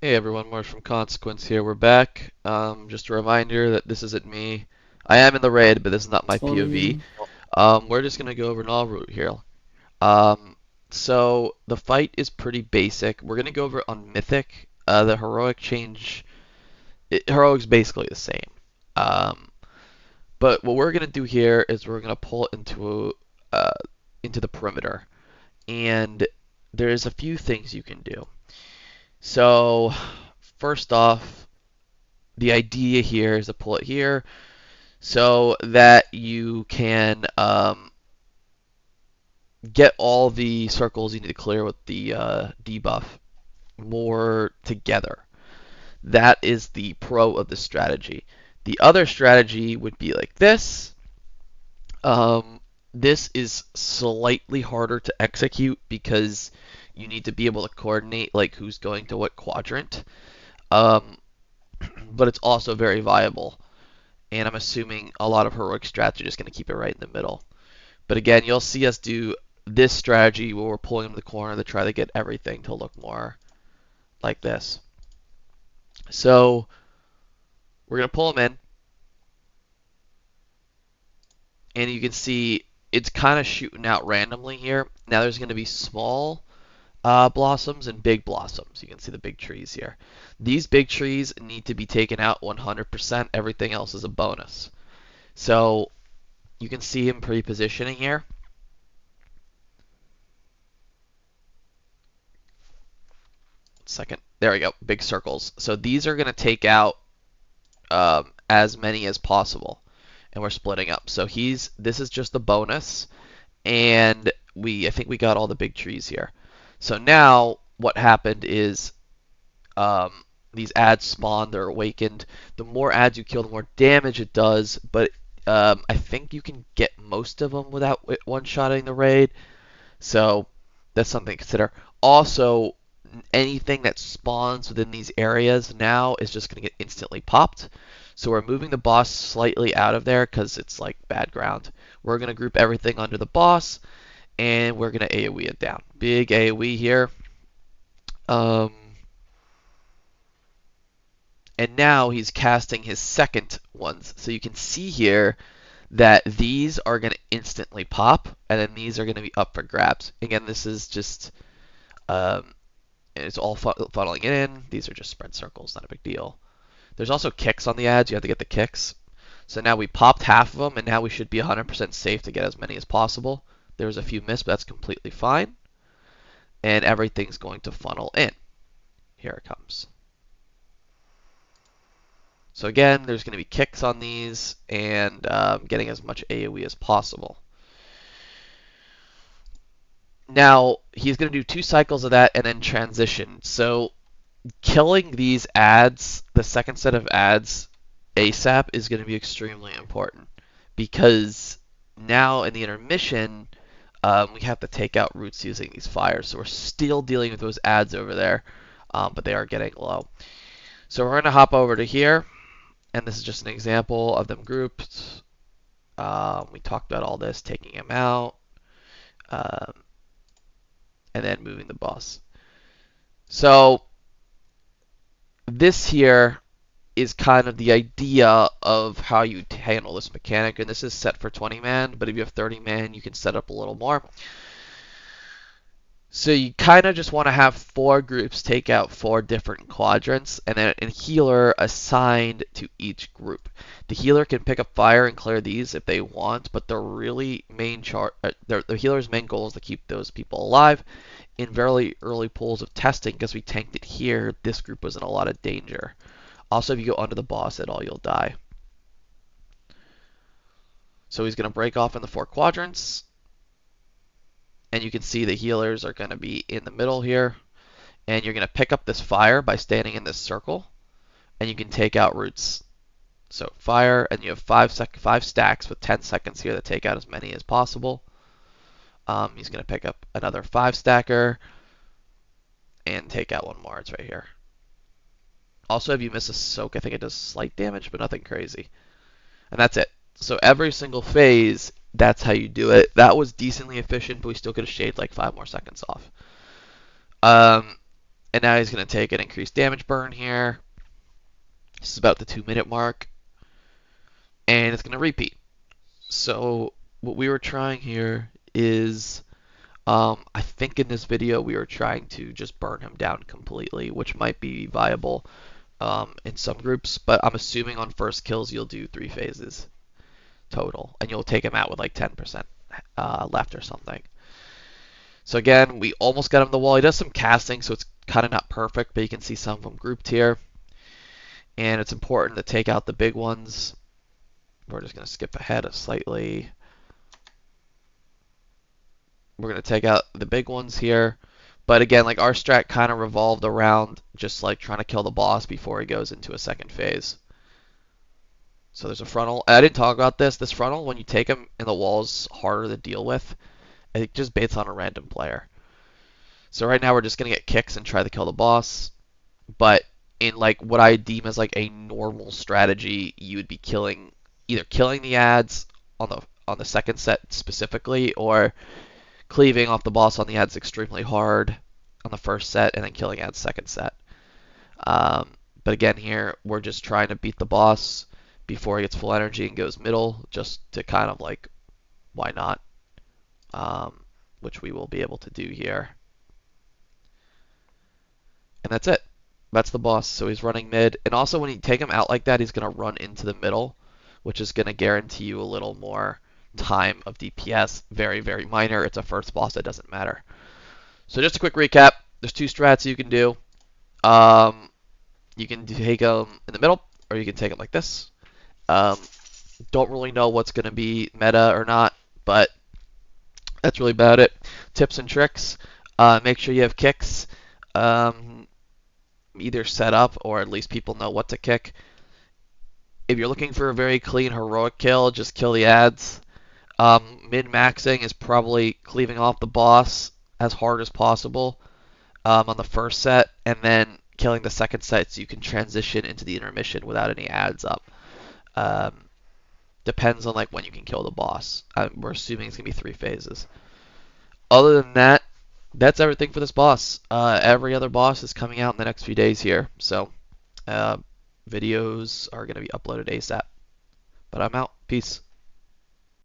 Hey everyone, Mars from Consequence here. We're back. Just a reminder that this isn't me. I am in the raid, but this is not my POV. On We're just gonna go over Gnarlroot here. Um, so the fight is pretty basic. We're gonna go over it on Mythic. The heroic change, heroic's basically the same. Um, but what we're gonna do here is we're gonna pull it uh, into the perimeter, and there's a few things you can do. So first off, the idea here is to pull it here so that you can get all the circles you need to clear with the debuff more together. That is the pro of the strategy. The other strategy would be like this. Um, this is slightly harder to execute because you need to be able to coordinate like who's going to what quadrant. Um, but it's also very viable. And I'm assuming a lot of heroic strats are just going to keep it right in the middle. But again, you'll see us do this strategy where we're pulling them to the corner to try to get everything to look more like this. So we're going to pull them in, and you can see it's kind of shooting out randomly here. Now there's going to be small blossoms and big blossoms. You can see the big trees here. These big trees need to be taken out 100%. Everything else is a bonus. So you can see him pre-positioning here. Second. There we go. Big circles. So these are going to take out as many as possible, and we're splitting up. So this is just a bonus, and I think we got all the big trees here. So now what happened is these ads spawn. They're awakened. The more ads you kill, the more damage it does. But I think you can get most of them without one-shotting the raid. So that's something to consider. Also, anything that spawns within these areas now is just going to get instantly popped. So we're moving the boss slightly out of there because it's like bad ground. We're going to group everything under the boss, and we're going to AoE it down. Big AoE here. Um, and now he's casting his second ones. So you can see here that these are going to instantly pop, and then these are going to be up for grabs. Again, this is just um, it's all funneling in. These are just spread circles, not a big deal. There's also kicks on the ads. You have to get the kicks. So now we popped half of them, and now we should be 100% safe to get as many as possible. There was a few missed, but that's completely fine. And everything's going to funnel in. Here it comes. So again, there's going to be kicks on these, and getting as much AoE as possible. Now, he's going to do 2 cycles of that and then transition. So killing these ads, the second set of ads, ASAP is going to be extremely important because now in the intermission, we have to take out roots using these fires. So we're still dealing with those ads over there, but they are getting low. So we're going to hop over to here, and this is just an example of them grouped. We talked about all this, taking them out, um, and then moving the boss. So this here is kind of the idea of how you handle this mechanic. And this is set for 20 man, but if you have 30 man, you can set up a little more. So you kind of just want to have 4 groups take out 4 different quadrants, and then a healer assigned to each group. The healer can pick up fire and clear these if they want, but the healer's main goal is to keep those people alive. In very early pools of testing, because we tanked it here, this group was in a lot of danger. Also, if you go under the boss at all, you'll die. So he's going to break off in the 4 quadrants. And you can see the healers are going to be in the middle here. And you're going to pick up this fire by standing in this circle. And you can take out roots. So fire, and you have 5 stacks with 10 seconds here to take out as many as possible. He's going to pick up another 5 stacker and take out one more. It's right here. Also, if you miss a soak, I think it does slight damage, but nothing crazy. And that's it. So every single phase, that's how you do it. That was decently efficient, but we still could have shaved like 5 more seconds off. Um, And now he's going to take an increased damage burn here. This is about the 2-minute mark. And it's going to repeat. So what we were trying here is, I think in this video we were trying to just burn him down completely, which might be viable in some groups, but I'm assuming on first kills you'll do 3 phases total, and you'll take him out with like 10% left or something. So again, we almost got him the wall. He does some casting, so it's kind of not perfect, but you can see some of them grouped here. And it's important to take out the big ones. We're just going to skip ahead slightly. We're going to take out the big ones here. But again, like our strat kind of revolved around just like trying to kill the boss before he goes into a second phase. So there's a frontal. I didn't talk about this. This frontal, when you take him in the wall, is harder to deal with. It just baits on a random player. So right now we're just going to get kicks and try to kill the boss. But in like what I deem as like a normal strategy, you would be either killing the ads on the second set specifically, or cleaving off the boss on the ads extremely hard on the first set and then killing ads second set. But again here, we're just trying to beat the boss before he gets full energy and goes middle, just to kind of like, why not? Which we will be able to do here. And that's it. That's the boss. So he's running mid. And also when you take him out like that, he's going to run into the middle, which is going to guarantee you a little more time of DPS. Very, very minor. It's a first boss. It doesn't matter. So just a quick recap. There's 2 strats you can do. You can take them in the middle, or you can take it like this. Don't really know what's going to be meta or not, but that's really about it. Tips and tricks. Make sure you have kicks. Either set up or at least people know what to kick. If you're looking for a very clean heroic kill, just kill the ads. Min-maxing is probably cleaving off the boss as hard as possible on the first set, and then killing the second set so you can transition into the intermission without any ads up. Depends on like when you can kill the boss. We're assuming it's gonna be 3 phases. Other than that, that's everything for this boss. Every other boss is coming out in the next few days here, so videos are going to be uploaded ASAP. But I'm out. Peace.